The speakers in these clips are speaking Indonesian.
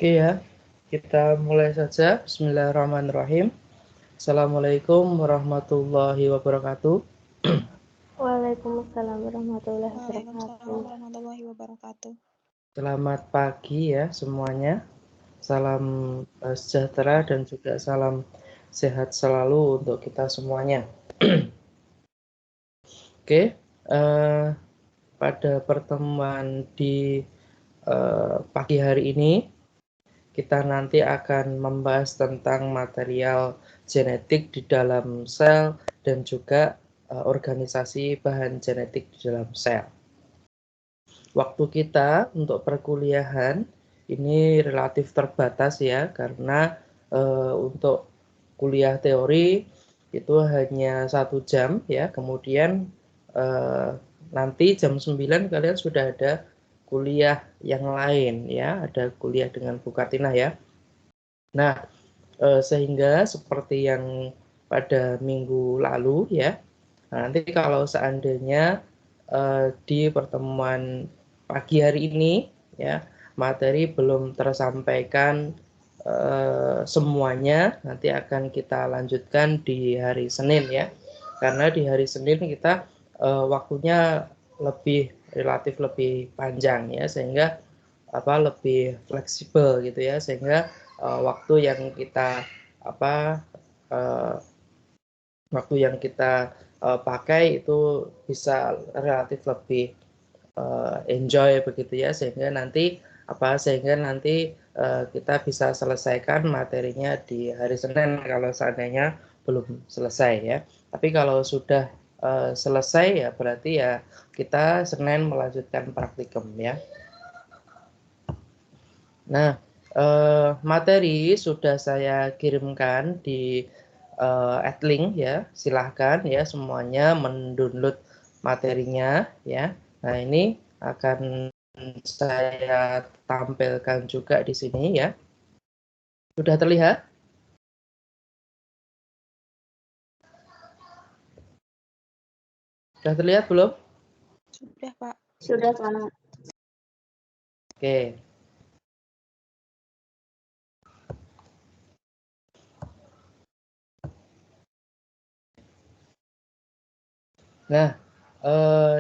Oke ya, kita mulai saja. Bismillahirrahmanirrahim. Assalamualaikum warahmatullahi wabarakatuh. Waalaikumsalam warahmatullahi Waalaikumsalam wabarakatuh. warahmatullahi wabarakatuh. Selamat pagi ya semuanya. Salam sejahtera dan juga salam sehat selalu untuk kita semuanya. Oke, pada pertemuan di pagi hari ini kita nanti akan membahas tentang material genetik di dalam sel dan juga organisasi bahan genetik di dalam sel. Waktu kita untuk perkuliahan ini relatif terbatas ya, karena untuk kuliah teori itu hanya 1 jam ya, kemudian nanti jam 9 kalian sudah ada kuliah yang lain ya, ada kuliah dengan Bu Kartina ya. Nah, sehingga seperti yang pada minggu lalu ya, nanti kalau seandainya di pertemuan pagi hari ini ya, materi belum tersampaikan semuanya, nanti akan kita lanjutkan di hari Senin ya, karena di hari Senin kita waktunya relatif lebih panjang ya, sehingga lebih fleksibel gitu ya, sehingga waktu yang kita pakai itu bisa relatif lebih enjoy begitu ya, sehingga nanti kita bisa selesaikan materinya di hari Senin kalau seandainya belum selesai ya. Tapi kalau sudah selesai ya berarti ya kita Senin melanjutkan praktikum ya. Nah, materi sudah saya kirimkan di Adlink ya. Silahkan ya semuanya mendownload materinya ya. Nah, ini akan saya tampilkan juga di sini ya. Sudah terlihat? Sudah terlihat belum? Sudah, Pak. Sudah, Pak. Oke. Nah,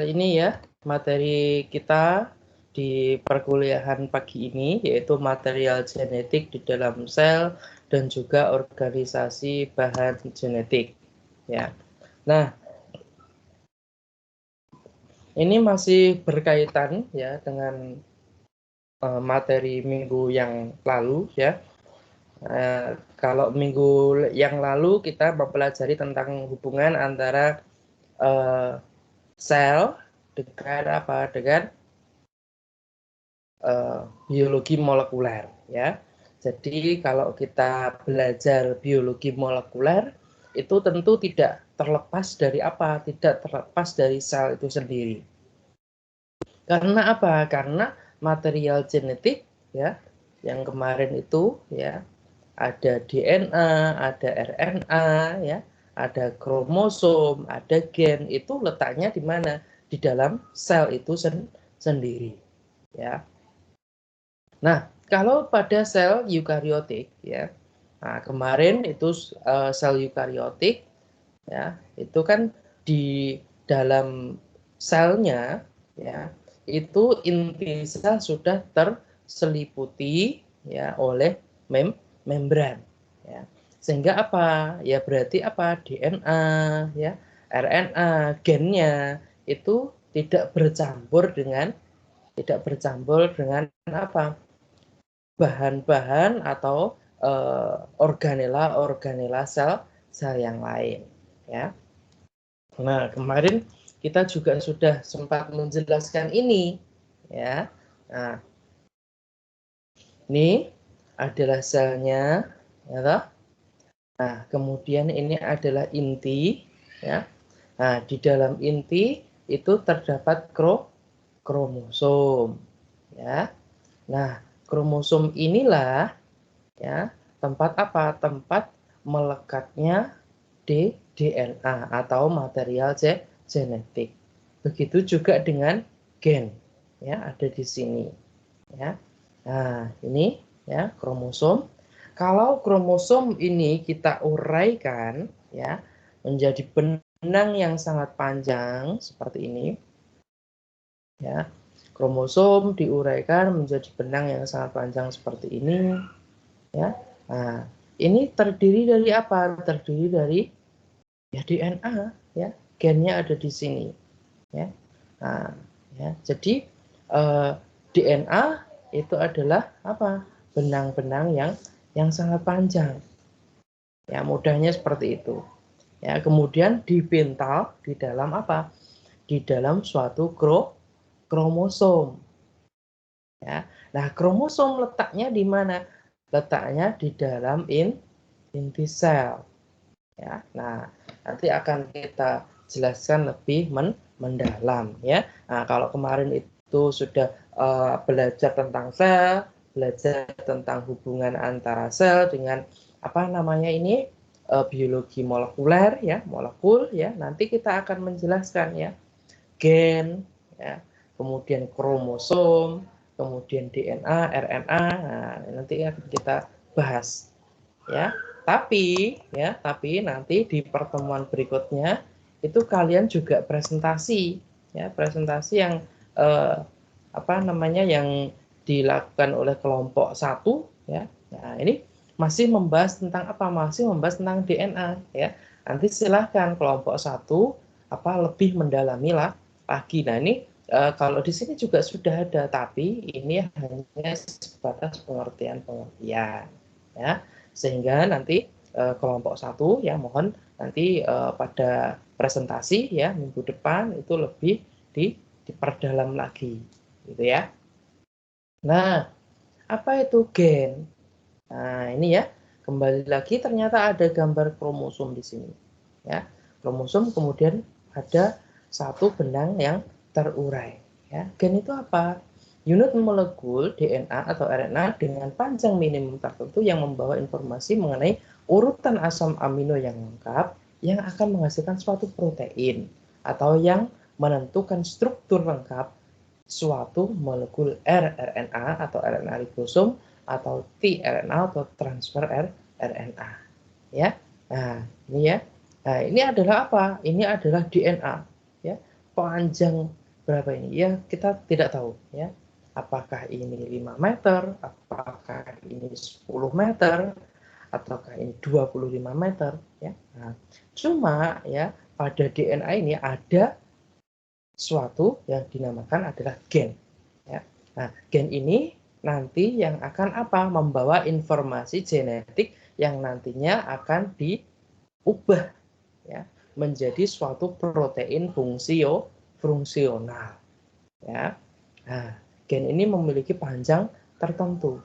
ini ya materi kita di perkuliahan pagi ini, yaitu material genetik di dalam sel dan juga organisasi bahan genetik. Ya. Nah, ini masih berkaitan ya dengan materi minggu yang lalu ya. Kalau minggu yang lalu kita mempelajari tentang hubungan antara sel dengan biologi molekuler ya. Jadi kalau kita belajar biologi molekuler itu tentu tidak terlepas dari apa? Tidak terlepas dari sel itu sendiri. Karena apa? Karena material genetik ya yang kemarin itu ya, ada DNA, ada RNA ya, ada kromosom, ada gen, itu letaknya di mana? Di dalam sel itu sendiri ya. Nah, kalau pada sel eukariotik ya, nah kemarin itu sel eukariotik ya, itu kan di dalam selnya ya, itu inti sel sudah terseliputi ya oleh membran ya. Sehingga apa? Ya berarti apa? DNA ya, RNA, gennya itu tidak bercampur dengan apa? Bahan-bahan atau organela sel yang lain ya. Nah, kemarin kita juga sudah sempat menjelaskan ini ya. Nah, ini adalah selnya ya toh? Nah, kemudian ini adalah inti ya. Nah, di dalam inti itu terdapat kromosom ya. Nah, kromosom inilah ya tempat apa? Tempat melekatnya DNA atau material genetik. Begitu juga dengan gen ya, ada di sini ya. Nah, ini ya, kromosom. Kalau kromosom ini kita uraikan ya menjadi benang yang sangat panjang seperti ini, ya. Kromosom diuraikan menjadi benang yang sangat panjang seperti ini, ya. Nah, ini terdiri dari apa? Terdiri dari ya DNA, ya. Gennya ada di sini, ya. Nah, ya. Jadi DNA itu adalah apa? Benang-benang yang sangat panjang. Ya, mudahnya seperti itu. Ya, kemudian dipintal di dalam apa? Di dalam suatu kromosom. Ya. Nah, kromosom letaknya di mana? Letaknya di dalam inti sel. Ya. Nah, nanti akan kita jelaskan lebih mendalam ya. Nah, kalau kemarin itu sudah belajar tentang sel, belajar tentang hubungan antara sel dengan apa namanya ini biologi molekuler ya, molekul ya. Nanti kita akan menjelaskan ya gen ya, kemudian kromosom, kemudian DNA, RNA. Nah, nanti akan kita bahas ya. Tapi nanti di pertemuan berikutnya itu kalian juga presentasi ya, presentasi yang apa namanya yang dilakukan oleh kelompok 1 ya. Nah, ini masih membahas tentang apa? Masih membahas tentang DNA ya. Nanti silahkan kelompok 1 apa lebih mendalami lagi. Nah, ini kalau di sini juga sudah ada, tapi ini hanya sebatas pengertian-pengertian ya. Sehingga nanti kelompok 1 ya mohon nanti pada presentasi ya minggu depan itu lebih diperdalam lagi gitu ya. Nah, apa itu gen? Nah, ini ya, kembali lagi ternyata ada gambar kromosom di sini. Ya, kromosom kemudian ada satu benang yang terurai. Ya, gen itu apa? Unit molekul DNA atau RNA dengan panjang minimum tertentu yang membawa informasi mengenai urutan asam amino yang lengkap yang akan menghasilkan suatu protein atau yang menentukan struktur lengkap suatu molekul rRNA atau RNA ribosom atau tRNA atau transfer RNA ya. Nah, ini ya. Nah, ini adalah apa? Ini adalah DNA ya. Panjang berapa ini? Ya, kita tidak tahu ya. Apakah ini 5 meter, apakah ini 10 meter, ataukah ini 25 meter ya. Nah, cuma ya pada DNA ini ada suatu yang dinamakan adalah gen. Ya. Nah, gen ini nanti yang akan apa? Membawa informasi genetik yang nantinya akan diubah ya menjadi suatu protein fungsional. Ya. Nah, gen ini memiliki panjang tertentu.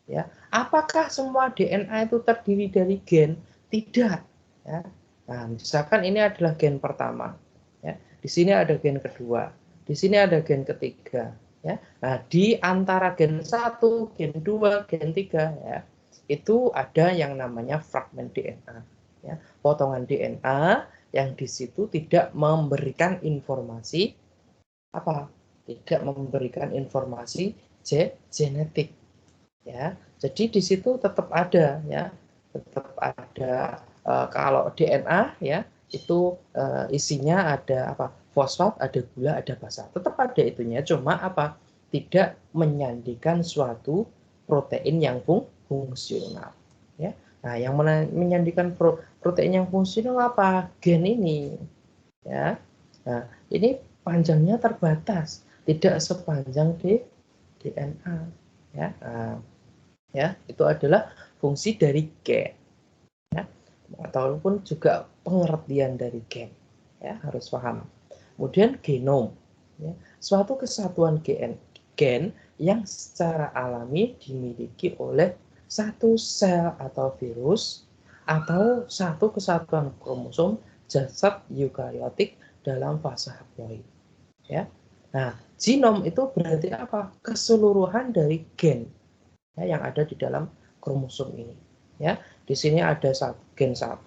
Ya. Apakah semua DNA itu terdiri dari gen? Tidak. Ya. Nah, misalkan ini adalah gen pertama. Ya. Di sini ada gen kedua. Di sini ada gen ketiga. Ya. Nah, di antara gen 1, gen 2, gen 3 ya, itu ada yang namanya fragmen DNA. Ya. Potongan DNA yang di situ tidak memberikan informasi apa? Tidak memberikan informasi genetik ya. Jadi di situ tetap ada ya, tetap ada kalau DNA ya itu isinya ada apa? Fosfat, ada gula, ada basa. Tetap ada itunya, cuma apa? Tidak menyandikan suatu protein yang fungsional ya. Nah, yang menyandikan protein yang fungsional apa? Gen ini ya. Nah, ini panjangnya terbatas, tidak sepanjang DNA ya. Nah, ya itu adalah fungsi dari gen ya, ataupun juga pengertian dari gen ya, harus paham. Kemudian genom ya, suatu kesatuan gen yang secara alami dimiliki oleh satu sel atau virus atau satu kesatuan kromosom jasad eukariotik dalam fase haploid ya. Nah, genom itu berarti apa? Keseluruhan dari gen ya, yang ada di dalam kromosom ini ya. Di sini ada gen 1,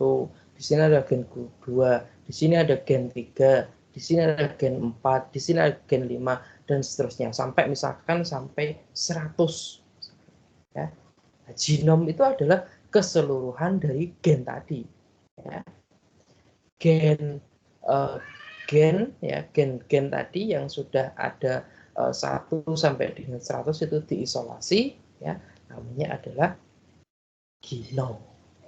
di sini ada gen 2, di sini ada gen 3, di sini ada gen 4, di sini ada gen 5 dan seterusnya sampai misalkan sampai 100 ya. Genom itu adalah keseluruhan dari gen tadi. Ya. Gen gen tadi yang sudah ada 1 sampai dengan 100 itu diisolasi, ya, namanya adalah genom.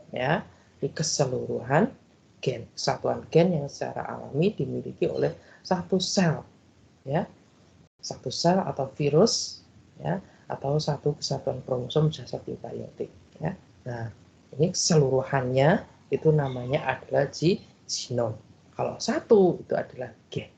Ya, di keseluruhan gen, kesatuan gen yang secara alami dimiliki oleh satu sel, ya, satu sel atau virus, ya, atau satu kesatuan kromosom jasad eukariotik, ya. Nah, ini keseluruhannya itu namanya adalah genom. Kalau satu itu adalah gen,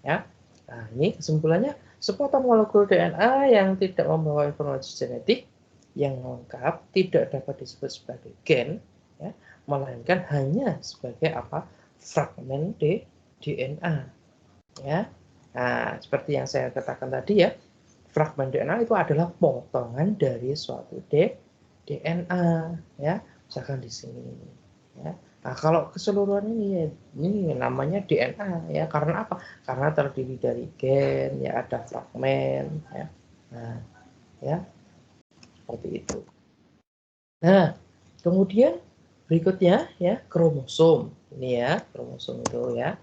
ya. Nah, ini kesimpulannya, sepotong molekul DNA yang tidak membawa informasi genetik yang lengkap tidak dapat disebut sebagai gen, ya, melainkan hanya sebagai apa? Fragmen DNA, ya. Nah, seperti yang saya katakan tadi, ya, fragmen DNA itu adalah potongan dari suatu DNA, ya, misalkan di sini, ya. Nah, kalau keseluruhan ini namanya DNA, ya, karena apa? Karena terdiri dari gen, ya, ada fragmen, ya. Nah, ya, seperti itu. Nah, kemudian berikutnya, ya, kromosom. Ini, ya, kromosom itu, ya.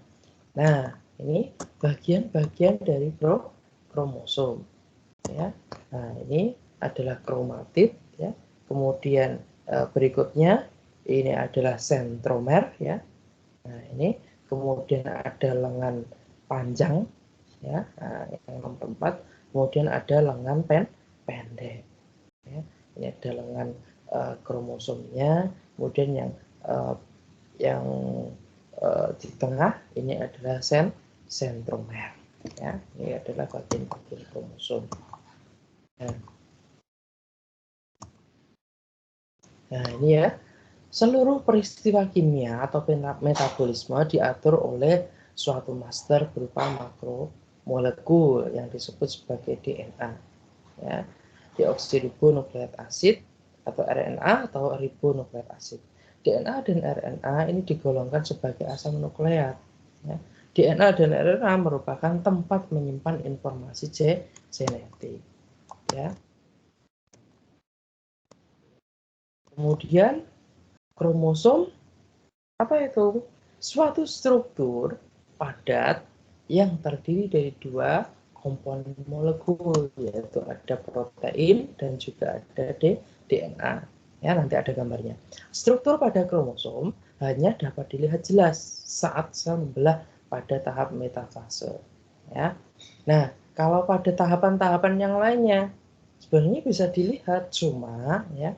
Nah, ini bagian-bagian dari kromosom, ya. Nah, ini adalah kromatid, ya. Kemudian berikutnya ini adalah sentromer, ya. Nah, ini kemudian ada lengan panjang, ya. Nah, yang nomor 4, kemudian ada lengan pendek, ya. Ini ada lengan kromosomnya, kemudian yang di tengah ini adalah sentromer, ya. Ini adalah bagian-bagian kromosom. Nah, ini, ya, seluruh peristiwa kimia atau metabolisme diatur oleh suatu master berupa makromolekul yang disebut sebagai DNA, ya, deoksiribonukleik asid atau RNA atau ribonukleik asid. DNA dan RNA ini digolongkan sebagai asam nukleat, ya. DNA dan RNA merupakan tempat menyimpan informasi genetik, ya. Kemudian kromosom apa itu? Suatu struktur padat yang terdiri dari 2 komponen molekul, yaitu ada protein dan juga ada DNA. Ya, nanti ada gambarnya. Struktur pada kromosom hanya dapat dilihat jelas saat sel membelah pada tahap metafase. Ya. Nah, kalau pada tahapan-tahapan yang lainnya sebenarnya bisa dilihat, cuma, ya,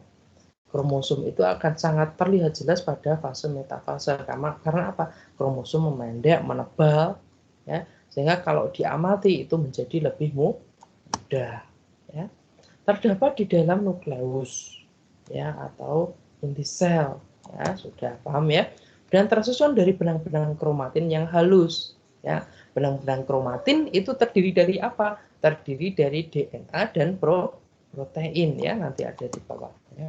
kromosom itu akan sangat terlihat jelas pada fase metafase. Karena apa? Kromosom memendek, menebal, ya, sehingga kalau diamati itu menjadi lebih mudah, ya. Terdapat di dalam nukleus, ya, atau inti sel, ya, sudah paham, ya, dan tersusun dari benang-benang kromatin yang halus, ya. Benang-benang kromatin itu terdiri dari apa? Terdiri dari DNA dan protein, ya, nanti ada di bawah, ya.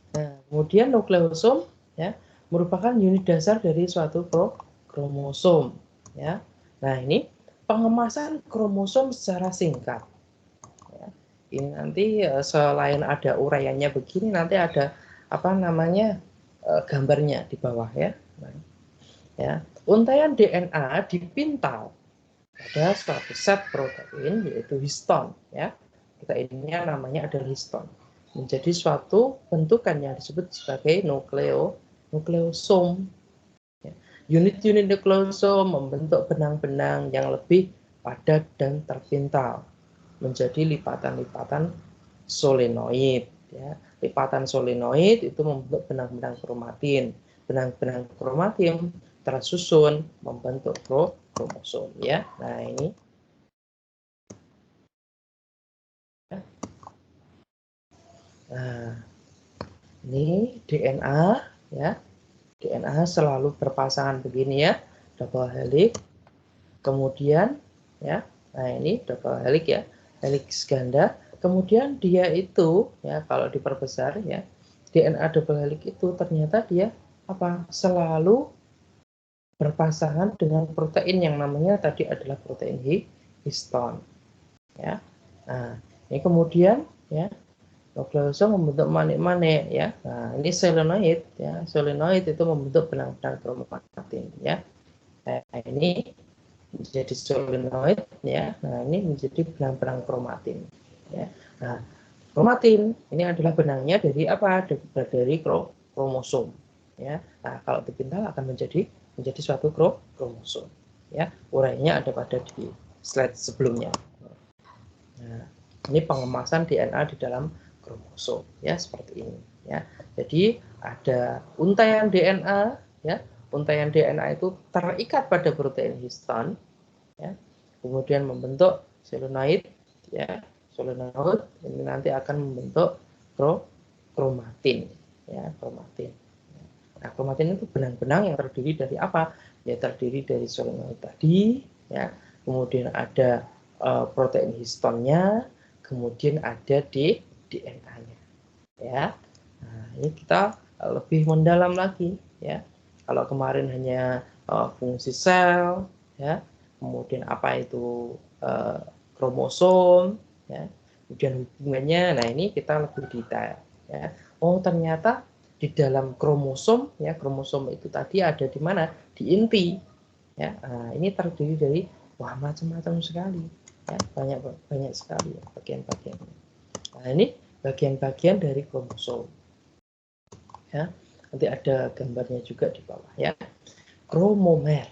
Nah, kemudian nukleosom, ya, merupakan unit dasar dari suatu kromosom, ya. Nah, ini pengemasan kromosom secara singkat, ya. Ini nanti selain ada uraiannya begini, nanti ada apa namanya gambarnya di bawah, ya. Nah, ya, untaian DNA dipintal pada suatu set protein yaitu histon, ya. Proteinnya namanya adalah histon, menjadi suatu bentukan yang disebut sebagai nukleosom. Ya. Unit-unit nukleosom membentuk benang-benang yang lebih padat dan terpintal menjadi lipatan-lipatan solenoid. Ya. Lipatan solenoid itu membentuk benang-benang kromatin. Benang-benang kromatin tersusun membentuk kromosom. Ya. Nah, ini. Nah, ini DNA, ya. DNA selalu berpasangan begini, ya, double helix. Kemudian, ya, nah ini double helix, ya, helix ganda. Kemudian dia itu, ya, kalau diperbesar, ya, DNA double helix itu ternyata dia apa? Selalu berpasangan dengan protein yang namanya tadi adalah protein histon. Ya. Nah, ini kemudian ya nukleosom membentuk manik-manik ya. Nah, ini solenoid ya. Solenoid itu membentuk benang-benang kromatin ya. Nah, ini menjadi solenoid ya. Nah, ini menjadi benang-benang kromatin ya. Nah, kromatin ini adalah benangnya dari apa? Dari kromosom ya. Nah, kalau dipintal akan menjadi suatu kromosom ya. Uraiannya ada pada di slide sebelumnya. Nah, ini pengemasan DNA di dalam kromosom ya, seperti ini ya. Jadi ada untaian DNA ya. Untaian DNA itu terikat pada protein histon ya. Kemudian membentuk solenoid ya. Solenoid ini nanti akan membentuk kromatin ya, kromatin. Nah, kromatin itu benang-benang yang terdiri dari apa? Ya terdiri dari solenoid tadi ya. Kemudian ada protein histonnya, kemudian ada di DNA-nya ya. Nah, ini kita lebih mendalam lagi ya. Kalau kemarin hanya fungsi sel ya, kemudian apa itu kromosom ya, kemudian hubungannya. Nah, ini kita lebih detail ya. Oh, ternyata di dalam kromosom ya, kromosom itu tadi ada di mana? Di inti ya. Nah, ini terdiri dari wah macam-macam sekali ya, banyak sekali ya, bagian-bagiannya. Nah, ini bagian-bagian dari kromosom ya. Nanti ada gambarnya juga di bawah ya. Kromomer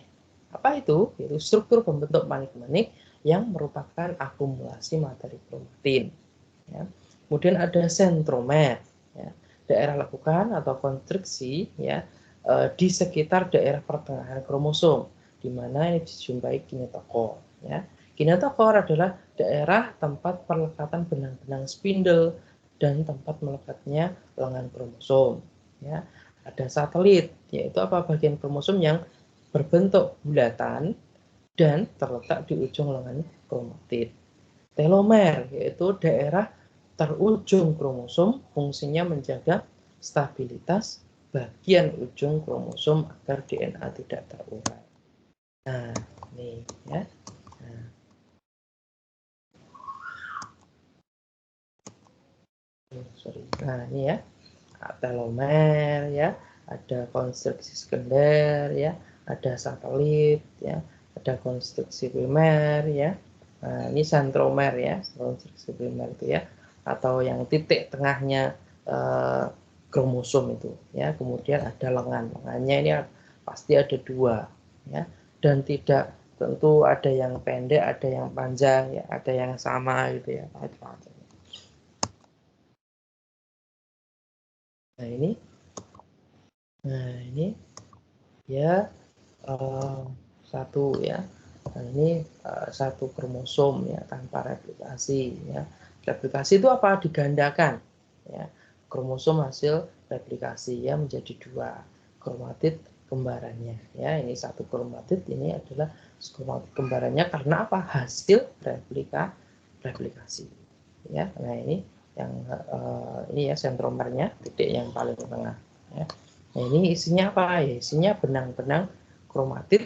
apa itu? Yaitu struktur pembentuk manik-manik yang merupakan akumulasi materi kromatin ya. Kemudian ada sentromer ya, daerah lekukan atau konstruksi ya di sekitar daerah pertengahan kromosom, di mana ini dijumpai kinetokor ya. Kinetokor adalah daerah tempat perlekatan benang-benang spindle dan tempat melekatnya lengan kromosom ya. Ada satelit, yaitu apa? Bagian kromosom yang berbentuk bulatan dan terletak di ujung lengan kromatid. Telomer, yaitu daerah terujung kromosom, fungsinya menjaga stabilitas bagian ujung kromosom agar DNA tidak terurai. Nah, ini ya. Nah, ini ya. Telomer ya, ada konstruksi sekunder ya, ada satelit ya, ada konstruksi primer ya. Nah, ini sentromer ya, konstruksi primer itu ya, atau yang titik tengahnya kromosom itu ya. Kemudian ada lengannya ini pasti ada dua ya, dan tidak tentu ada yang pendek, ada yang panjang ya, ada yang sama gitu ya. Nah ini ya satu ya. Nah, ini satu kromosom ya tanpa replikasi ya. Replikasi itu apa? Digandakan ya. Kromosom hasil replikasi ya menjadi dua kromatid kembarannya ya. Ini satu kromatid, ini adalah kromatid kembarannya karena apa? Hasil replikasi ya. Nah, ini yang ini ya sentromernya, titik yang paling tengah ya. Nah, ini isinya apa? Ya, isinya benang-benang kromatid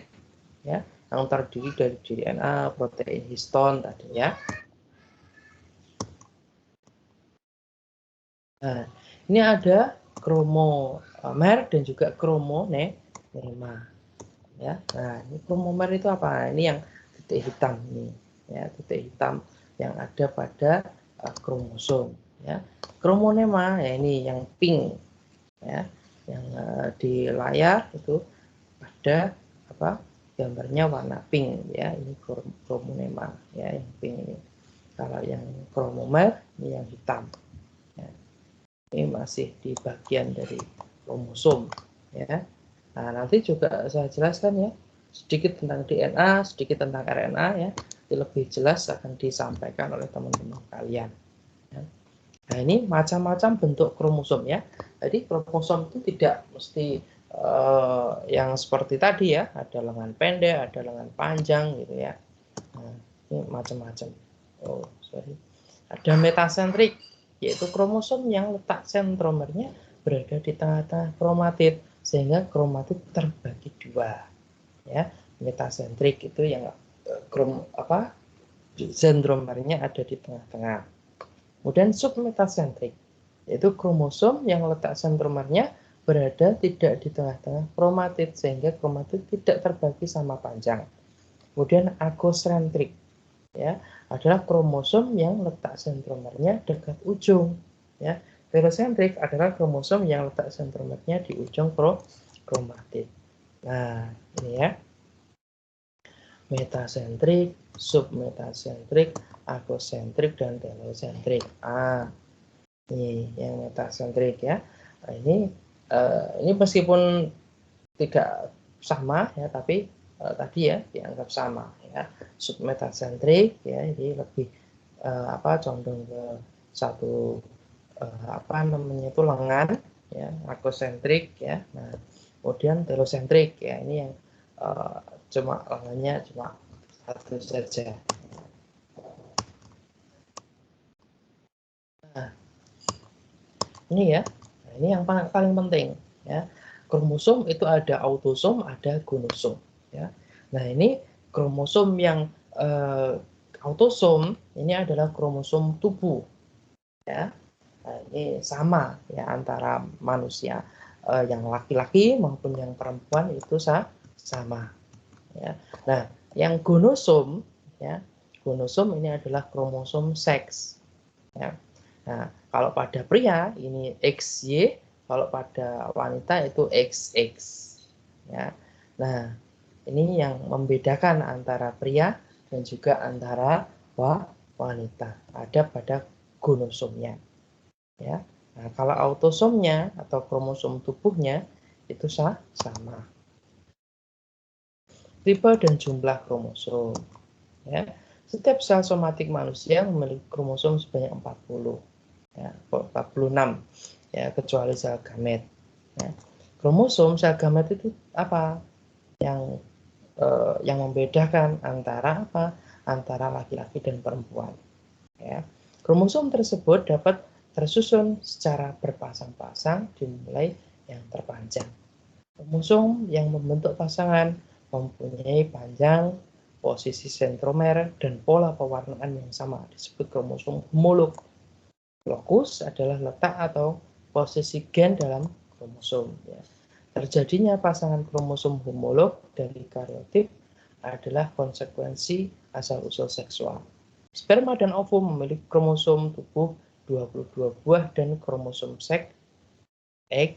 ya, yang terdiri dari DNA, protein histon tadi ya. Nah, ini ada kromomer dan juga kromonema ya. Nah, ini kromomer itu apa? Ini yang titik hitam ini ya, titik hitam yang ada pada kromosom ya. Kromonema ya, ini yang pink ya, yang di layar itu ada apa? Gambarnya warna pink ya, ini kromonema ya, yang pink ini. Kalau yang kromomer ini yang hitam ya. Ini masih di bagian dari kromosom ya. Nah, nanti juga saya jelaskan ya sedikit tentang DNA, sedikit tentang RNA ya. Itu lebih jelas akan disampaikan oleh teman-teman kalian ya. Nah, ini macam-macam bentuk kromosom ya. Jadi kromosom itu tidak mesti yang seperti tadi ya, ada lengan pendek, ada lengan panjang gitu ya. Nah, ini macam-macam. Oh, sorry. Ada metasentrik, yaitu kromosom yang letak sentromernya berada di tengah-tengah kromatid sehingga kromatid terbagi dua. Ya, metasentrik itu yang Zentromernya ada di tengah-tengah. Kemudian submetasentrik, yaitu kromosom yang letak sentromernya berada tidak di tengah-tengah kromatid, sehingga kromatid tidak terbagi sama panjang. Kemudian agosentrik, ya, adalah kromosom yang letak sentromernya dekat ujung. Ya. Telosentrik adalah kromosom yang letak sentromernya di ujung kromatid. Nah, ini ya. Metasentrik, submetasentrik, agosentrik, dan telosentrik. Ini yang metasentrik ya. Nah, ini meskipun tidak sama ya, tapi tadi ya dianggap sama ya. Submetasentrik ya, ini lebih condong ke satu itu lengan ya, agosentrik ya. Nah, kemudian telosentrik ya, ini yang cuma lengannya cuma satu saja. Nah, ini ya, nah, ini yang paling penting ya. Kromosom itu ada autosom, ada gonosom ya. Nah, ini kromosom yang autosom ini adalah kromosom tubuh ya. Nah, ini sama ya antara manusia yang laki-laki maupun yang perempuan itu sama ya. Nah, yang gonosom ya, gonosom ini adalah kromosom seks ya. Nah, kalau pada pria ini XY, kalau pada wanita itu XX ya. Nah, ini yang membedakan antara pria dan juga antara wanita, ada pada gonosomnya ya. Nah, kalau autosomnya atau kromosom tubuhnya itu sama. Tipe dan jumlah kromosom ya. Setiap sel somatik manusia memiliki kromosom sebanyak 40 ya, 46 ya, kecuali sel gamet ya. Kromosom sel gamet itu apa yang membedakan antara antara laki-laki dan perempuan ya. Kromosom tersebut dapat tersusun secara berpasang-pasang dimulai yang terpanjang. Kromosom yang membentuk pasangan mempunyai panjang, posisi sentromer, dan pola pewarnaan yang sama, disebut kromosom homolog. Lokus adalah letak atau posisi gen dalam kromosom. Ya. Terjadinya pasangan kromosom homolog dari kariotip adalah konsekuensi asal-usul seksual. Sperma dan ovum memiliki kromosom tubuh 22 buah dan kromosom seks X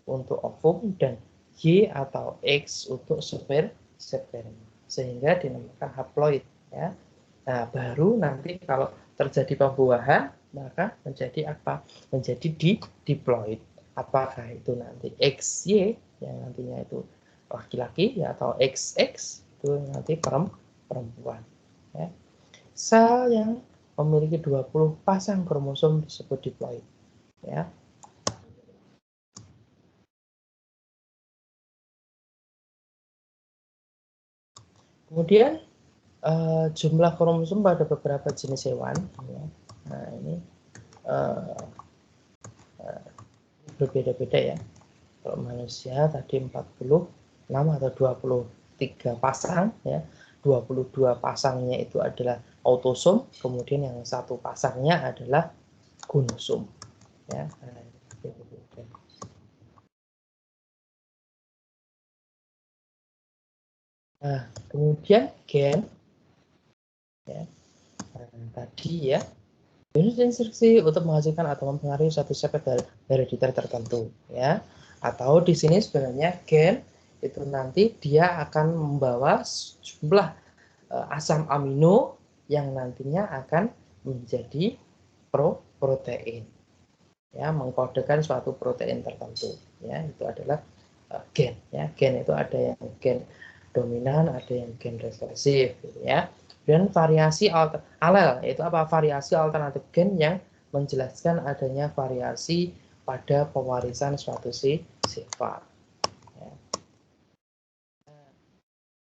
untuk ovum dan Y atau X untuk sperma, sehingga dinamakan haploid ya. Nah, baru nanti kalau terjadi pembuahan maka menjadi apa? Menjadi diploid. Apakah itu nanti XY yang nantinya itu laki-laki ya, atau XX itu nanti perempuan ya. Sel yang memiliki 20 pasang kromosom disebut diploid ya. Kemudian jumlah kromosom pada beberapa jenis hewan ya. Nah, ini berbeda-beda ya. Kalau manusia tadi 46 atau 23 pasang ya. 22 pasangnya itu adalah autosom, kemudian yang satu pasangnya adalah gonosom ya. Nah, kemudian gen ya. Nah, tadi ya, unit instruksi untuk menghasilkan atau mempengaruhi suatu sifat herediter tertentu ya. Atau di sini sebenarnya gen itu nanti dia akan membawa jumlah asam amino yang nantinya akan menjadi protein ya, mengkodekan suatu protein tertentu ya. Itu adalah gen ya. Gen itu ada yang gen dominan, ada yang gen resesif gitu ya. Dan variasi alel, yaitu apa? Variasi alternatif gen yang menjelaskan adanya variasi pada pewarisan suatu sifat ya.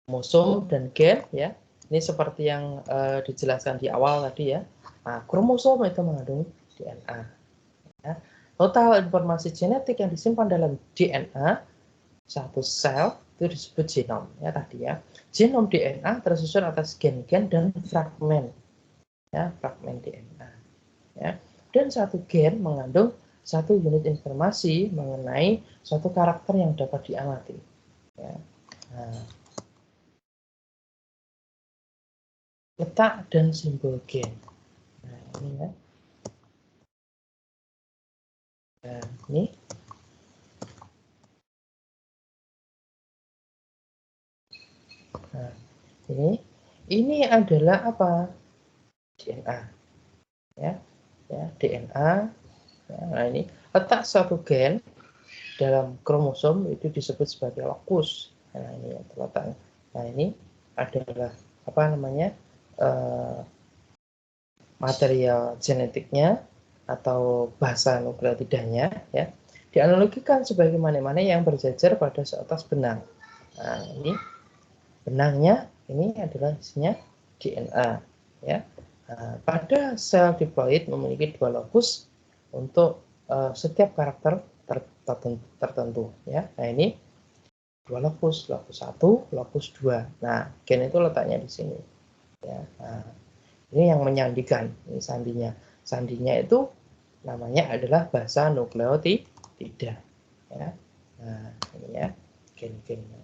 Kromosom dan gen ya, ini seperti yang dijelaskan di awal tadi ya. Nah, kromosom itu mengandung DNA ya. Total informasi genetik yang disimpan dalam DNA satu sel itu disebut genom ya tadi ya. Genom DNA tersusun atas gen-gen dan fragmen ya, fragmen DNA ya. Dan satu gen mengandung satu unit informasi mengenai suatu karakter yang dapat diamati ya. Nah, letak dan simbol gen. Nah, ini ya. Nah, ini nah, ini adalah apa? DNA ya. Ya, DNA. Ya, nah, ini letak satu gen dalam kromosom itu disebut sebagai lokus. Nah, ini terletak. Nah, ini adalah apa namanya? Material genetiknya atau bahasa nukleotidanya ya. Dianalogikan sebagai mana-mana yang berjejer pada seatas benang. Nah, ini benangnya ini adalah isinya DNA ya. Nah, pada sel diploid memiliki dua lokus untuk setiap karakter tertentu ya. Nah, ini dua lokus, lokus 1, lokus 2. Nah, gen itu letaknya di sini ya. Nah, ini yang menyandikan, ini sandinya. Sandinya itu namanya adalah bahasa nukleotida ya. Nah, ini ya gen-gennya.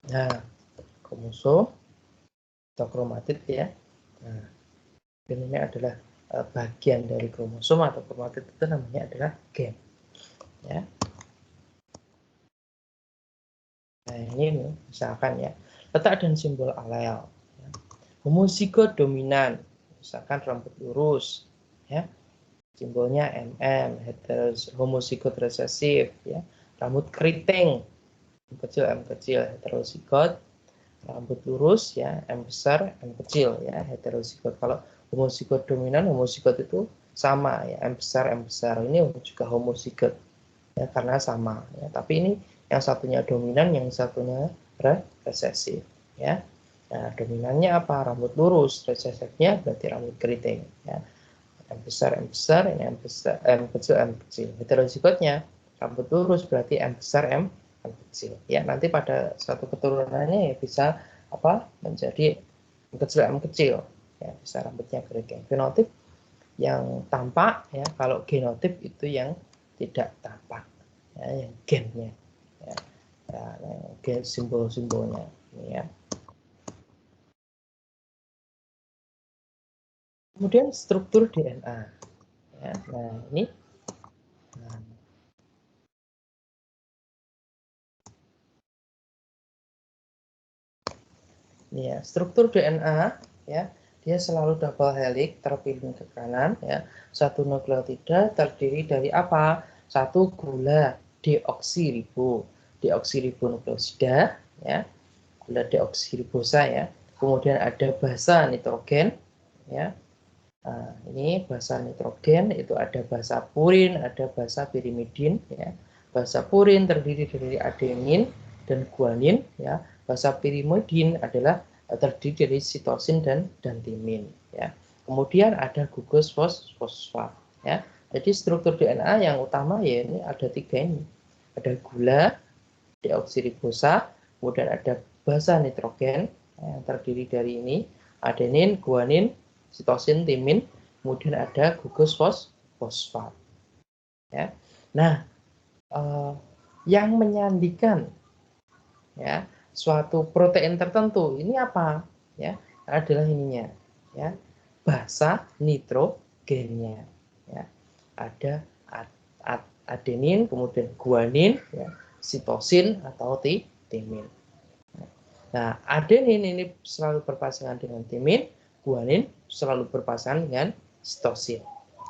Nah, kromosom atau kromatid ya. Nah, ini adalah bagian dari kromosom atau kromatid itu namanya adalah gen ya. Nah, ini misalkan ya, letak dan simbol alel ya. Homozigot dominan, misalkan rambut lurus ya, simbolnya MM, homozigot resesif ya, rambut keriting M kecil heterozigot, rambut lurus ya, M besar, M kecil ya, heterozigot. Kalau homozigot dominan, homozigot itu sama ya, M besar, ini juga homozigot ya, karena sama ya. Tapi ini yang satunya dominan, yang satunya resesif ya. Nah, dominannya apa? Rambut lurus, resesifnya berarti rambut keriting ya. M besar, ini M besar, M kecil. Heterozigotnya rambut lurus berarti M besar, M kecil. Ya, nanti pada suatu keturunannya ya bisa apa? Menjadi M kecil. Ya, bisa rambutnya keriting. Fenotip yang tampak ya, kalau genotip itu yang tidak tampak. Ya, yang gennya. Ya, gen simbol-simbolnya ya. Kemudian struktur DNA. Ya, nah, ini nah, ya, struktur DNA ya, dia selalu double helix terpilih ke kanan ya. Satu nukleotida terdiri dari apa? Satu gula deoksiribonukleosida ya. Gula deoksiribosa ya. Kemudian ada basa nitrogen ya. Nah, ini basa nitrogen itu ada basa purin, ada basa pirimidin ya. Basa purin terdiri dari adenin dan guanin ya. Basa pirimidin adalah terdiri dari sitosin dan timin ya. Kemudian ada gugus fosfat ya. Jadi struktur DNA yang utama ya ini ada tiga ini. Ada gula deoksiribosa, kemudian ada basa nitrogen yang terdiri dari ini adenin, guanin, sitosin, timin, kemudian ada gugus fosfat. Ya. Nah, yang menyandikan ya suatu protein tertentu ini apa? Ya, adalah ininya, ya, basa nitrogennya. Ya. Ada adenin, kemudian guanin, ya, sitosin atau timin. Nah, adenin ini selalu berpasangan dengan timin, guanin selalu berpasangan dengan sitosin.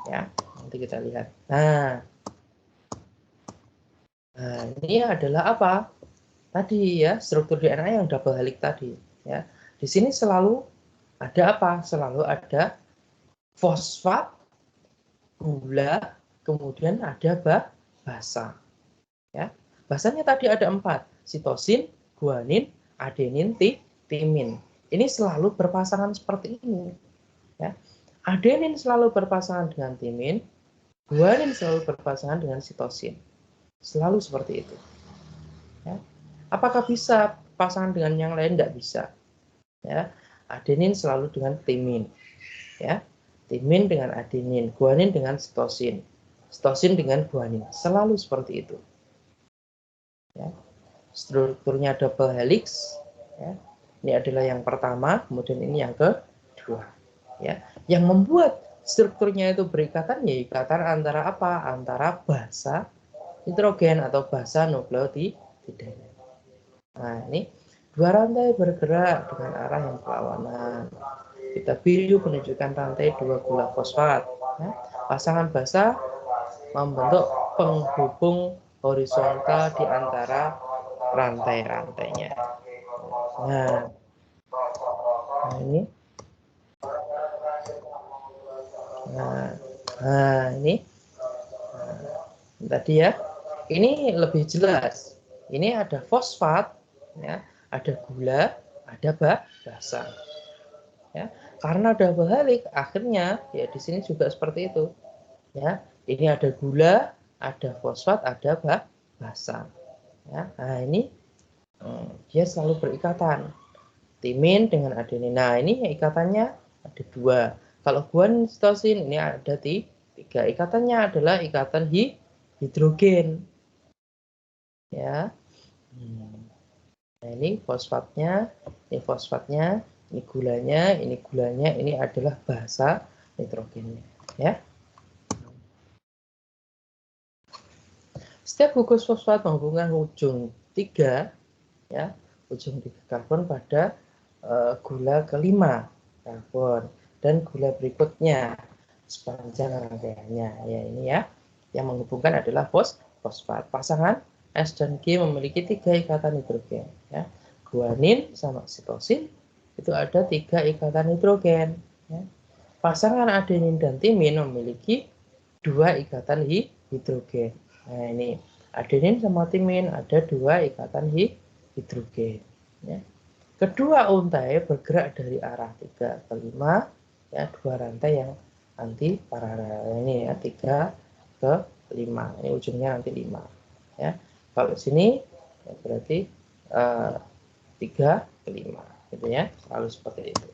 Ya, nanti kita lihat. Nah, ini adalah apa? Tadi ya, struktur DNA yang double helix tadi. Ya, di sini selalu ada apa? Selalu ada fosfat, gula, kemudian ada basa. Ya, basanya tadi ada 4, sitosin, guanin, adenin, timin. Ini selalu berpasangan seperti ini. Ya. Adenin selalu berpasangan dengan timin, guanin selalu berpasangan dengan sitosin. Selalu seperti itu. Apakah bisa pasangan dengan yang lain? Tidak bisa. Ya, adenin selalu dengan timin. Ya, timin dengan adenin, guanin dengan sitosin, sitosin dengan guanin. Selalu seperti itu. Ya. Strukturnya double helix. Ya. Ini adalah yang pertama, kemudian ini yang kedua. Ya, yang membuat strukturnya itu berikatan ya ikatan antara apa? Antara basa nitrogen atau basa nukleotida. Nah, ini dua rantai bergerak dengan arah yang berlawanan. Kita biru menunjukkan rantai dua gula fosfat. Ya. Pasangan basa membentuk penghubung horizontal di antara rantai-rantainya. Nah, ini. Nah, ini. Tadi ya. Ini lebih jelas. Ini ada fosfat, ya, ada gula, ada basa. Ya, karena ada balik, akhirnya ya di sini juga seperti itu. Ya, ini ada gula, ada fosfat, ada basa. Ya, nah ini dia selalu berikatan. Timin dengan adenin. Nah, ini ikatannya ada dua. Kalau guanin sitosin ini ada tiga. Ikatannya adalah ikatan hidrogen. Ya. Nah, ini fosfatnya, ini gulanya, ini adalah basa nitrogennya, ya. Setiap gugus fosfat menghubungkan ujung 3, ya, ujung 3 karbon pada gula kelima karbon dan gula berikutnya sepanjang rangkaiannya. Ya, ini ya, yang menghubungkan adalah fosfat. Pasangan S dan G memiliki 3 ikatan hidrogen. Ya. Guanin sama sitosin itu ada 3 ikatan hidrogen. Ya. Pasangan adenin dan timin memiliki 2 ikatan hidrogen. Nah, ini adenin sama timin ada 2 ikatan hidrogen. Ya. Kedua untai bergerak dari arah 3 ke 5, ya, 2 rantai yang anti paralel ini ya, 3 ke 5. Ini ujungnya nanti 5. Ya. Kalau sini ya berarti 3 ke 5 gitu ya, selalu seperti itu.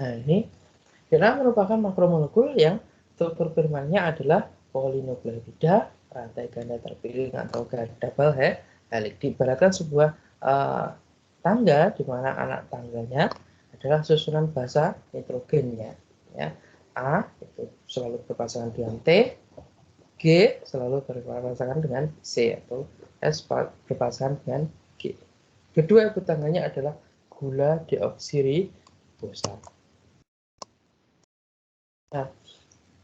Nah, ini DNA merupakan makromolekul yang struktur primernya adalah polinukleotida, rantai ganda terpilih atau double helix. Diibaratkan sebuah tangga di mana anak tangganya adalah susunan basa nitrogennya. Ya. A itu selalu berpasangan dengan T, G selalu berpasangan dengan C, atau S berpasangan dengan G. Kedua ibu tangganya adalah gula deoksiribosa. Nah,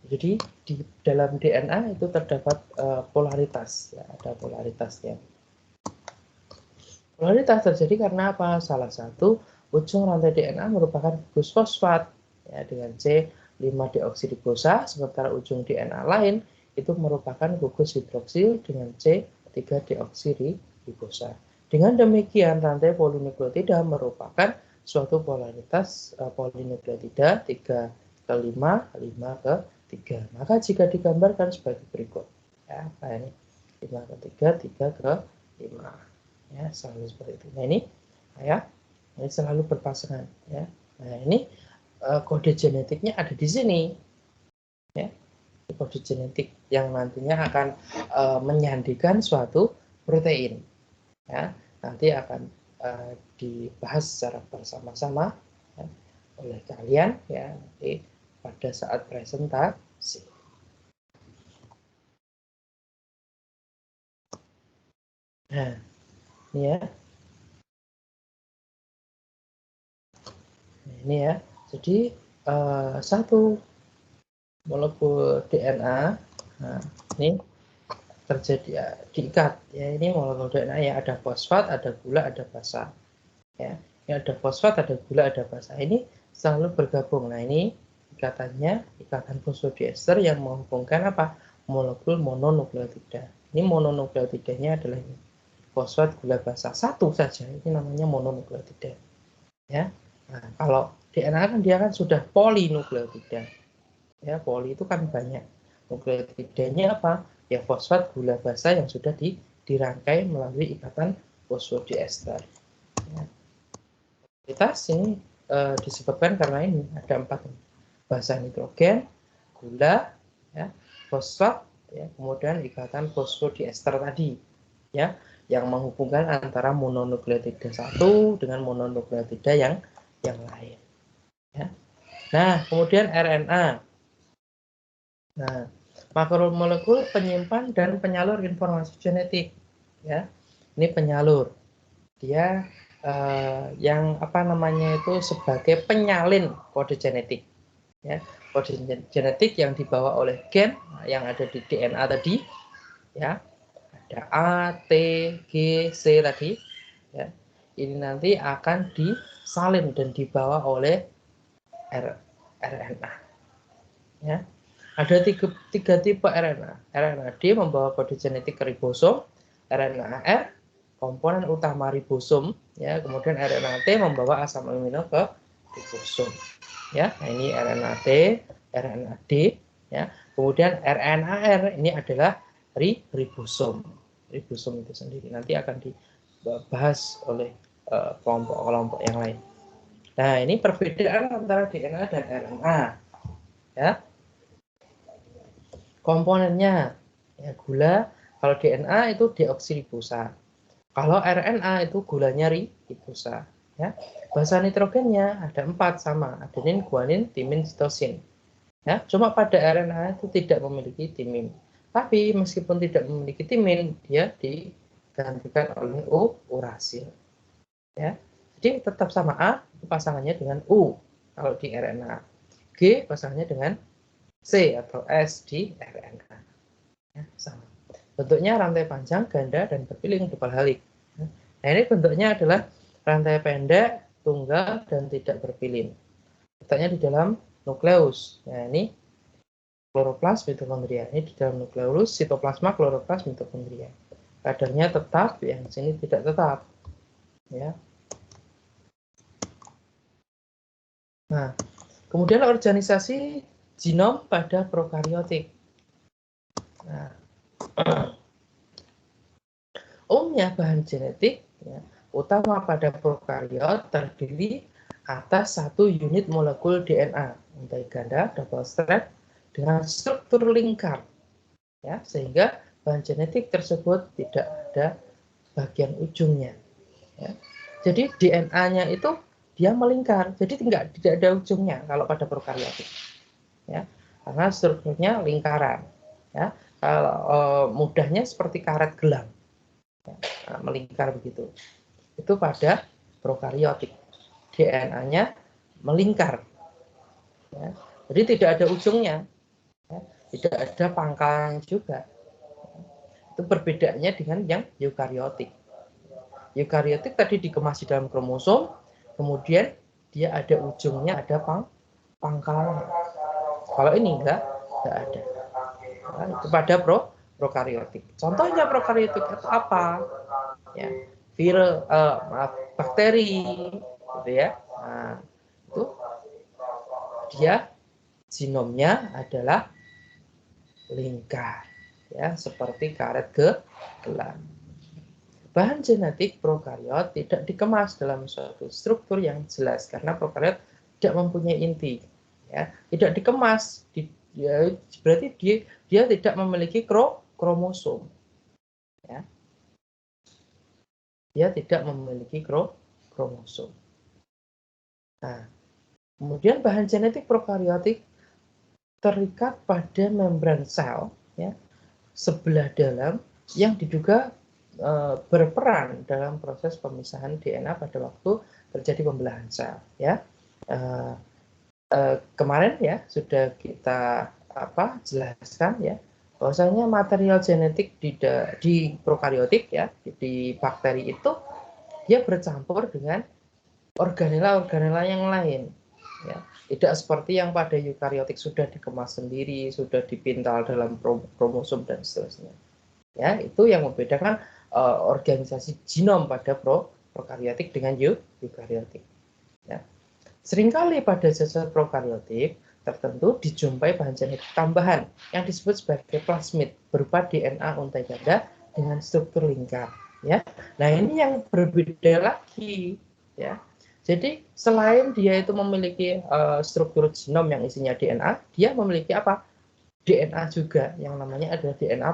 jadi di dalam DNA itu terdapat polaritas, ya, ada polaritasnya. Polaritas terjadi karena apa? Salah satu ujung rantai DNA merupakan gugus fosfat, ya, dengan C5-deoksiribosa, sementara ujung DNA lain itu merupakan gugus hidroksil dengan C3-deoksiribosa. Dengan demikian, rantai polinukleotida merupakan suatu polaritas polinukleotida 3 ke 5, 5 ke 3. Maka jika digambarkan sebagai berikut, ya, ini 5 ke 3, 3 ke 5. Ya, selalu seperti itu. Nah, ini ya, ini selalu berpasangan, ya. Nah, ini kode genetiknya ada di sini, ya. Kode genetik yang nantinya akan menyandikan suatu protein, ya. Nanti akan dibahas secara bersama-sama, ya, oleh kalian, ya, nanti pada saat presentasi. Nah, ini ya. Ini ya. Jadi satu molekul DNA, nah, ini terjadi ya, diikat, ya, ini molekul DNA ya, ada fosfat, ada gula, ada basa, ya. Ini ada fosfat, ada gula, ada basa, ini selalu bergabung. Nah, ini ikatannya ikatan fosfodiester yang menghubungkan apa? Molekul mononukleotida. Ini mononukleotidanya adalah ini, fosfat, gula, basa, satu saja, ini namanya mononukleotida, ya. Nah, kalau DNA kan dia kan sudah polinukleotida. Ya, poli itu kan banyak. Nukleotidanya apa? Ya fosfat gula basa yang sudah dirangkai melalui ikatan fosfodiester. Ya. Kualitas ini disebabkan karena ini ada 4 basa nitrogen, gula, ya, fosfat, ya, kemudian ikatan fosfodiester tadi, ya, yang menghubungkan antara mononukleotida satu dengan mononukleotida yang lain. Ya. Nah, kemudian RNA. Nah, makromolekul penyimpan dan penyalur informasi genetik. Ya, ini penyalur. Dia yang apa namanya itu sebagai penyalin kode genetik. Ya, kode genetik yang dibawa oleh gen yang ada di DNA tadi. Ya, ada A, T, G, C tadi. Ya, ini nanti akan disalin dan dibawa oleh RNA. Ya. Ada tiga tipe RNA. RNA D membawa kode genetik ke ribosom, RNA R komponen utama ribosom, ya, kemudian RNA T membawa asam amino ke ribosom. Ya, nah ini RNA T, RNA D, ya. Kemudian RNA R ini adalah ribosom. Ribosom itu sendiri nanti akan dibahas oleh kelompok-kelompok yang lain. Nah, ini perbedaan antara DNA dan RNA. Ya. Komponennya ya gula, kalau DNA itu deoksiribosa. Kalau RNA itu gulanya ribosa, ya. Basa nitrogennya ada 4 sama, adenin, guanin, timin, sitosin. Ya, cuma pada RNA itu tidak memiliki timin. Tapi meskipun tidak memiliki timin, dia digantikan oleh urasil. Ya. Jadi tetap sama A pasangannya dengan U kalau di RNA. G pasangannya dengan C atau S di RNA. Ya, sama. Bentuknya rantai panjang, ganda, dan berpiling dubal-halik. Nah, ini bentuknya adalah rantai pendek, tunggal, dan tidak berpilin. Letaknya di dalam nukleus. Nah, ini kloroplas mitokondria. Ini di dalam nukleus, sitoplasma, kloroplas mitokondria. Kadarnya tetap, yang sini tidak tetap. Ya. Nah, kemudian organisasi genom pada prokariotik. Nah, umumnya bahan genetik ya, utama pada prokariot terdiri atas 1 unit molekul DNA, multi ganda, double strand, dengan struktur lingkar, ya, sehingga bahan genetik tersebut tidak ada bagian ujungnya. Ya. Jadi DNA-nya itu dia melingkar, jadi tidak ada ujungnya kalau pada prokariotik, ya, karena strukturnya lingkaran. Ya. Kalau mudahnya seperti karet gelang. Nah, melingkar begitu. Itu pada prokariotik. DNA-nya melingkar. Ya. Jadi tidak ada ujungnya. Ya. Tidak ada pangkalnya juga. Itu perbedaannya dengan yang eukariotik. Eukariotik tadi dikemas di dalam kromosom, kemudian dia ada ujungnya, ada pangkalnya. Kalau ini enggak ada. Nah, itu pada prokariotik. Contohnya prokariotik itu apa? Ya, bakteri, gitu ya. Nah, itu dia genomnya adalah lingkar, ya, seperti karet gelang. Bahan genetik prokariot tidak dikemas dalam suatu struktur yang jelas karena prokariot tidak mempunyai inti, ya, tidak dikemas, ya, berarti dia tidak memiliki kromosom, ya. Dia tidak memiliki kromosom. Nah, kemudian bahan genetik prokariotik terikat pada membran sel, ya, sebelah dalam yang diduga berperan dalam proses pemisahan DNA pada waktu terjadi pembelahan sel. Ya, kemarin ya sudah kita jelaskan ya bahwasanya material genetik di prokariotik ya di bakteri itu dia bercampur dengan organela-organela yang lain. Ya, tidak seperti yang pada eukariotik sudah dikemas sendiri, sudah dipintal dalam kromosom dan seterusnya. Ya, itu yang membedakan organisasi genom pada prokariotik dengan eukariotik. Ya. Seringkali pada zat prokariotik tertentu dijumpai bahan genetik tambahan yang disebut sebagai plasmid berupa DNA untai ganda dengan struktur lingkar. Ya, nah ini yang berbeda lagi. Ya, jadi selain dia itu memiliki struktur genom yang isinya DNA, dia memiliki apa? DNA juga yang namanya adalah DNA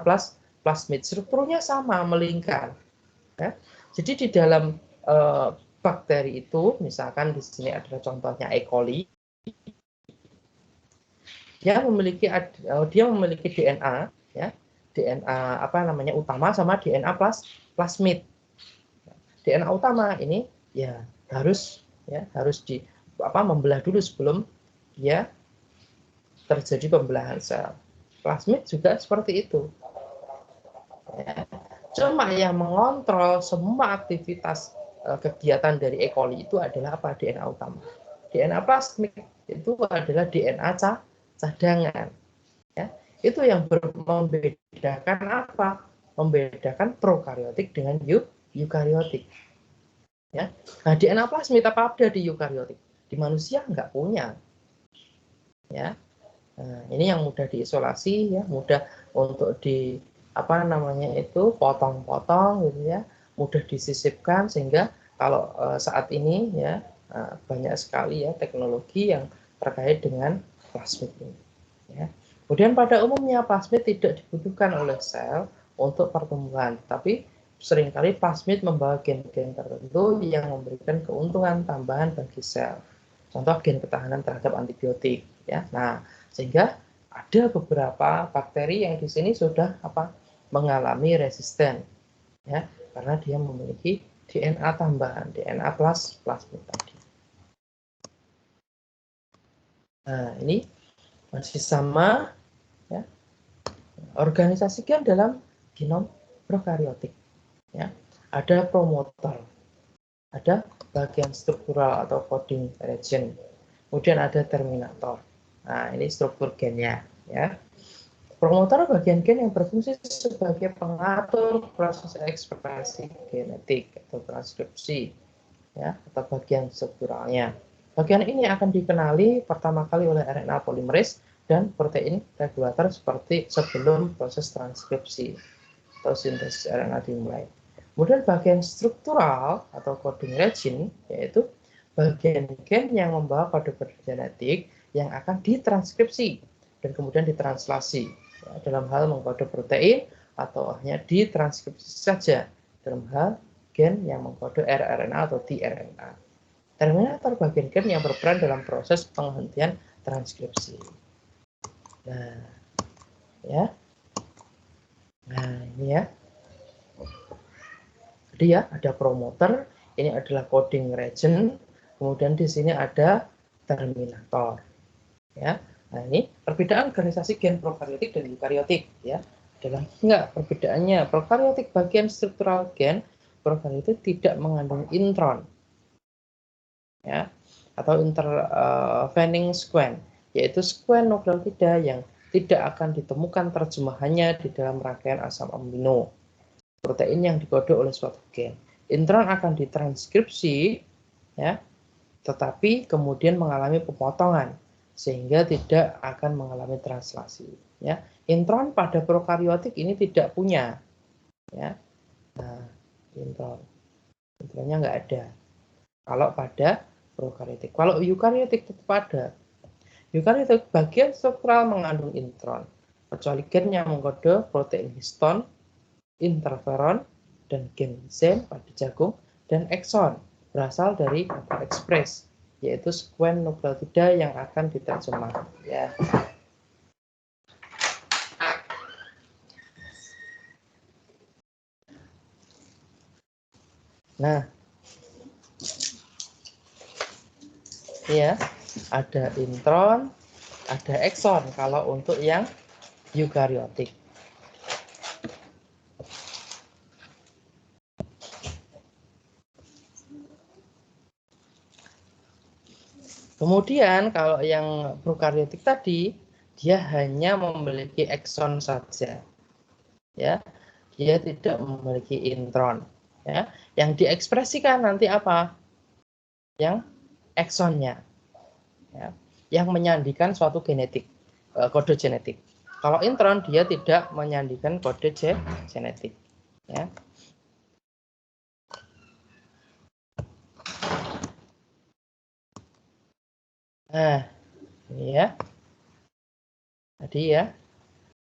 plasmid. Strukturnya sama, melingkar. Ya. Jadi di dalam bakteri itu, misalkan di sini adalah contohnya E. coli, dia memiliki DNA, ya, DNA apa namanya utama sama DNA plasmid. DNA utama ini ya harus membelah dulu sebelum dia terjadi pembelahan sel. Plasmid juga seperti itu. Ya. Cuma yang mengontrol semua aktivitas kegiatan dari E. coli itu adalah apa? DNA utama. DNA plasmid itu adalah DNA cadangan. Ya. Itu yang membedakan apa? Membedakan prokariotik dengan eukariotik. Ya. Nah, DNA plasmid apa ada di eukariotik? Di manusia nggak punya. Ya. Nah, ini yang mudah diisolasi, ya, mudah untuk potong-potong gitu ya, mudah disisipkan sehingga kalau saat ini ya banyak sekali ya teknologi yang terkait dengan plasmid ini. Ya. Kemudian pada umumnya plasmid tidak dibutuhkan oleh sel untuk pertumbuhan, tapi seringkali plasmid membawa gen-gen tertentu yang memberikan keuntungan tambahan bagi sel. Contoh gen ketahanan terhadap antibiotik. Ya, nah sehingga ada beberapa bakteri yang di sini sudah mengalami resisten, ya, karena dia memiliki DNA tambahan, DNA plasmid tadi. Nah, ini masih sama, ya, organisasi gen dalam genom prokariotik. Ya, ada promotor, ada bagian struktural atau coding region, kemudian ada terminator. Nah, ini struktur gennya, ya. Promotor bagian gen yang berfungsi sebagai pengatur proses ekspresi genetik atau transkripsi, ya, atau bagian strukturalnya. Bagian ini akan dikenali pertama kali oleh RNA polimerase dan protein regulator seperti sebelum proses transkripsi atau sintesis RNA dimulai. Kemudian bagian struktural atau coding region yaitu bagian gen yang membawa kode-kode genetik yang akan ditranskripsi dan kemudian ditranslasi, ya, dalam hal mengkode protein atau hanya ditranskripsi saja dalam hal gen yang mengkode rRNA atau tRNA. Terminator bagian gen yang berperan dalam proses penghentian transkripsi. Nah, ya. Nah, ini ya. Jadi ya, ada promoter, ini adalah coding region, kemudian di sini ada terminator. Ya. Nah, ini perbedaan organisasi gen prokariotik dan eukariotik, ya. Adalah enggak perbedaannya. Prokariotik bagian struktural gen prokariotik tidak mengandung intron, ya, atau intervening sequence, yaitu sequence nukleotida yang tidak akan ditemukan terjemahannya di dalam rangkaian asam amino protein yang dikode oleh suatu gen. Intron akan ditranskripsi, ya, tetapi kemudian mengalami pemotongan sehingga tidak akan mengalami translasi. Ya, intron pada prokariotik ini tidak punya, ya. Nah, intronnya nggak ada. Kalau pada prokariotik, kalau eukariotik tetap ada. Eukariotik bagian struktural mengandung intron, kecuali gen yang mengkode protein histon, interferon, dan gen zen pada jagung, dan exon berasal dari kata ekspres, yaitu sekuen nukleotida yang akan diterjemah. Ya. Nah, ya, ada intron, ada exon kalau untuk yang eukariotik. Kemudian kalau yang prokariotik tadi, dia hanya memiliki exon saja, ya, dia tidak memiliki intron, ya. Yang diekspresikan nanti apa? Yang exonnya, ya. yang menyandikan suatu genetik, kode genetik. Kalau intron dia tidak menyandikan kode genetik, ya. Nah, ini ya. Tadi ya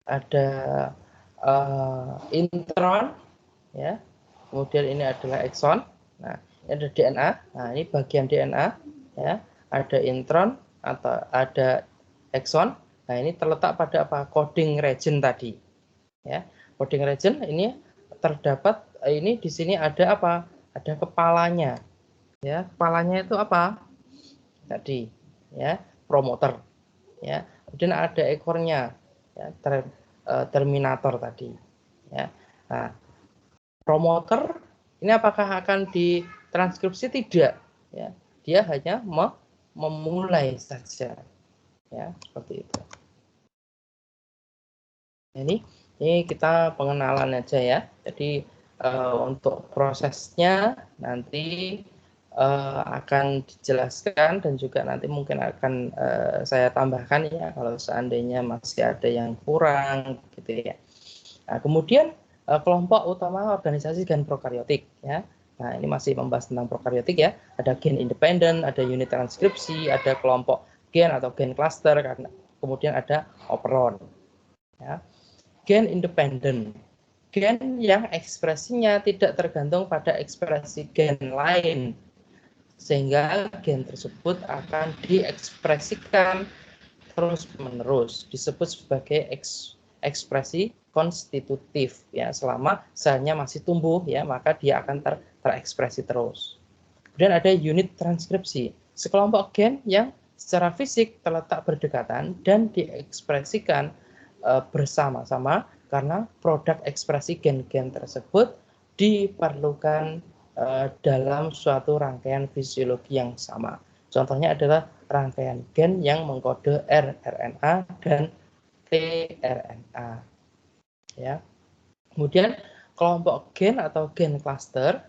ada intron, ya. Kemudian ini adalah ekson. Nah, ini ada DNA. Nah, ini bagian DNA, ya. Ada intron atau ada ekson. Nah, ini terletak pada apa? Coding region tadi. Ya, coding region ini terdapat ini di sini ada apa? Ada kepalanya. Ya, kepalanya itu apa? Tadi, ya, promoter. Ya. Kemudian ada ekornya, ya, terminator tadi. Ya. Nah, promoter ini apakah akan ditranskripsi? Tidak. Ya, dia hanya memulai saja. Ya, seperti itu. Ini kita pengenalan aja ya. Jadi untuk prosesnya nanti akan dijelaskan dan juga nanti mungkin akan saya tambahkan ya kalau seandainya masih ada yang kurang gitu ya. Nah, kemudian kelompok utama organisasi gen prokaryotik ya. Nah, ini masih membahas tentang prokaryotik ya. Ada gen independen, ada unit transkripsi, ada kelompok gen atau gen cluster, kemudian ada operon. Ya. Gen independen, gen yang ekspresinya tidak tergantung pada ekspresi gen lain, sehingga gen tersebut akan diekspresikan terus-menerus, disebut sebagai ekspresi konstitutif ya. Selama selnya masih tumbuh ya, maka dia akan terekspresi terus. Kemudian ada unit transkripsi, sekelompok gen yang secara fisik terletak berdekatan dan diekspresikan bersama-sama karena produk ekspresi gen-gen tersebut diperlukan dalam suatu rangkaian fisiologi yang sama. Contohnya adalah rangkaian gen yang mengkode rRNA dan tRNA. Ya. Kemudian kelompok gen atau gen cluster,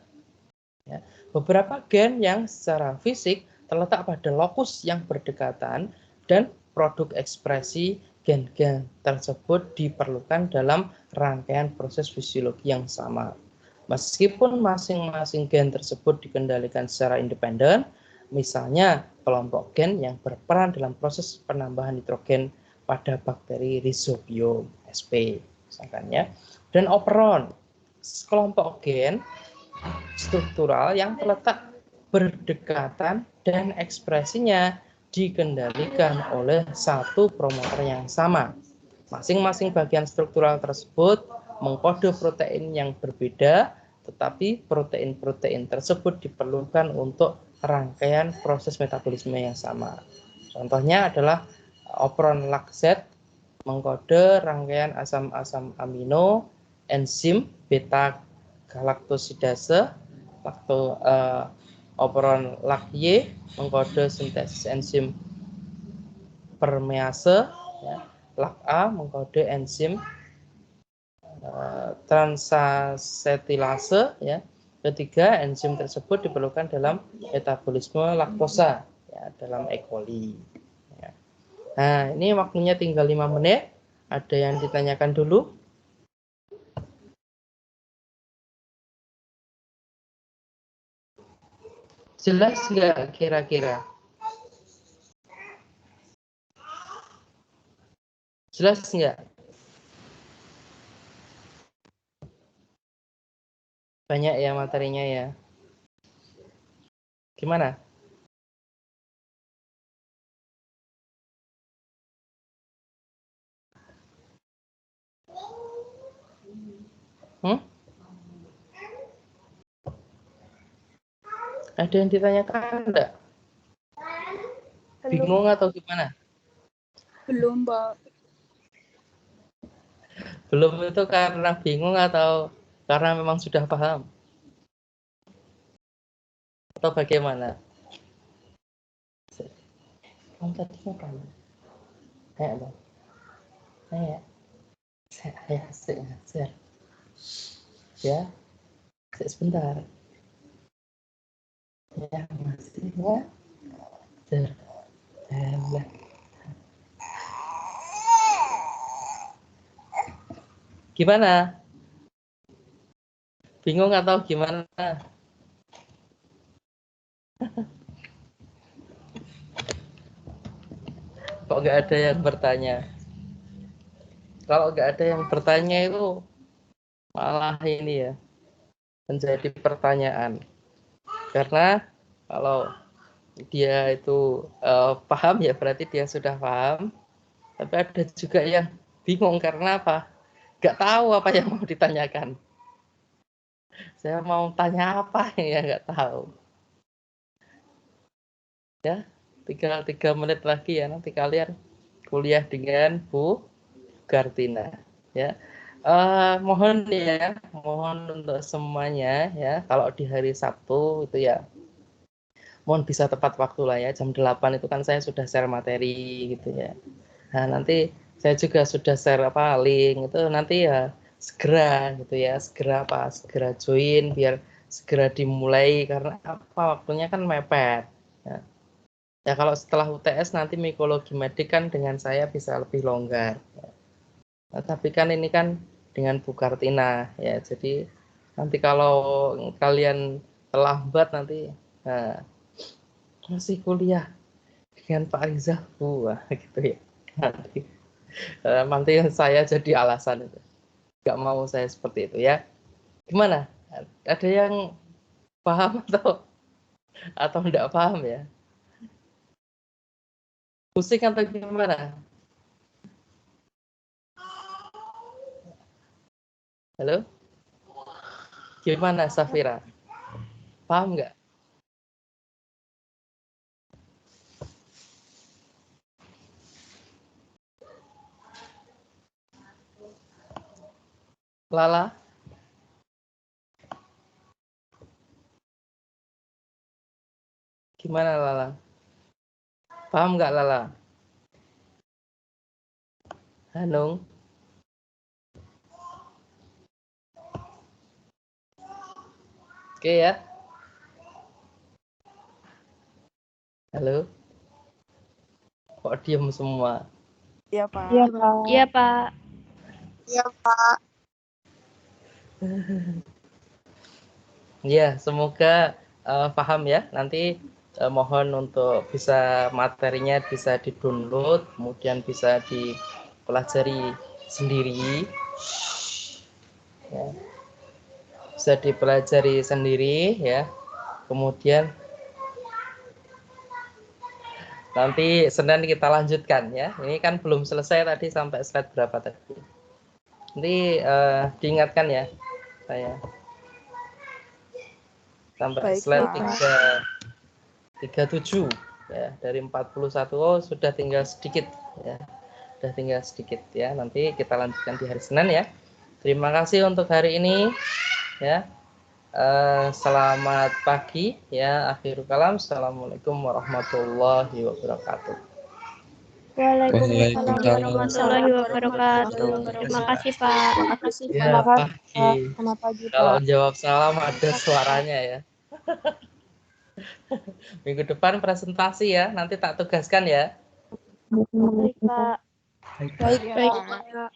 ya, beberapa gen yang secara fisik terletak pada lokus yang berdekatan dan produk ekspresi gen-gen tersebut diperlukan dalam rangkaian proses fisiologi yang sama. Meskipun masing-masing gen tersebut dikendalikan secara independen, misalnya kelompok gen yang berperan dalam proses penambahan nitrogen pada bakteri Rhizobium sp, misalkan ya. Dan operon, kelompok gen struktural yang terletak berdekatan dan ekspresinya dikendalikan oleh satu promoter yang sama. Masing-masing bagian struktural tersebut mengkode protein yang berbeda, tetapi protein-protein tersebut diperlukan untuk rangkaian proses metabolisme yang sama. Contohnya adalah operon LAC-Z mengkode rangkaian asam-asam amino, enzim beta galaktosidase, operon LAC-Y mengkode sintesis enzim permease, ya. LAC-A mengkode enzim transacetilase, ya. Ketiga, enzim tersebut diperlukan dalam metabolisme laktosa, ya, dalam E. coli. Ya. Nah, ini waktunya tinggal 5 menit. Ada yang ditanyakan dulu? Jelas nggak kira-kira? Jelas nggak? Banyak ya materinya ya. Gimana? Ada yang ditanyakan enggak? Bingung atau gimana? Belum, Mbak. Belum itu karena bingung atau karena memang sudah paham? Atau bagaimana? Kamu tadi ngapain? Kayak dong. Kayak. Saya ngajar. Ya, sebentar. Ya, masih ya. Ngajar. Gimana? Bingung atau gimana? Kok nggak ada yang bertanya? Kalau nggak ada yang bertanya itu malah ini ya, menjadi pertanyaan. Karena kalau dia itu paham ya berarti dia sudah paham. Tapi ada juga yang bingung karena apa? Nggak tahu apa yang mau ditanyakan. Saya mau tanya apa ya nggak tahu. Ya, tinggal 3 menit lagi ya nanti kalian kuliah dengan Bu Kartina. Ya, mohon untuk semuanya ya. Kalau di hari Sabtu itu ya, mohon bisa tepat waktu lah ya. Jam 8 itu kan saya sudah share materi gitu ya. Nah nanti saya juga sudah share link itu nanti ya segera gitu ya, segera join biar segera dimulai karena waktunya kan mepet ya. Ya kalau setelah UTS nanti mikologi medik kan dengan saya bisa lebih longgar ya. Nah, tapi kan ini kan dengan Bu Kartina ya, jadi nanti kalau kalian terlambat nanti masih kuliah dengan Pak Rizal gitu ya nanti saya jadi alasan itu. Nggak mau saya seperti itu ya. Gimana? Ada yang paham atau enggak paham ya? Pusing atau gimana? Halo? Gimana Safira? Paham nggak? Lala? Gimana Lala? Paham nggak Lala? Hanung? Oke ya? Halo? Kok diem semua? Iya, Pak. Iya, Pak. Iya, Pak. Iya, Pak. Ya, semoga paham ya. Nanti mohon untuk bisa materinya bisa di-download, kemudian bisa dipelajari sendiri. Ya. Bisa dipelajari sendiri ya. Kemudian nanti Senin kita lanjutkan ya. Ini kan belum selesai tadi sampai slide berapa tadi. Nanti diingatkan ya saya. Sampai Baik, slide Pak. 37 ya, dari 41 sudah tinggal sedikit ya. Sudah tinggal sedikit ya. Nanti kita lanjutkan di hari Senin ya. Terima kasih untuk hari ini ya. Selamat pagi ya. Akhirul kalam. Assalamualaikum warahmatullahi wabarakatuh. Waalaikumsalam warahmatullahi wabarakatuh. Terima kasih, Pak. Terima kasih, Ya, Pak. pagi. Selamat pagi, Kalau Pak. jawab salam ada suaranya ya. Minggu depan presentasi ya. Nanti tak tugaskan ya. Baik, Pak. Baik, Baik, Pak. Pak.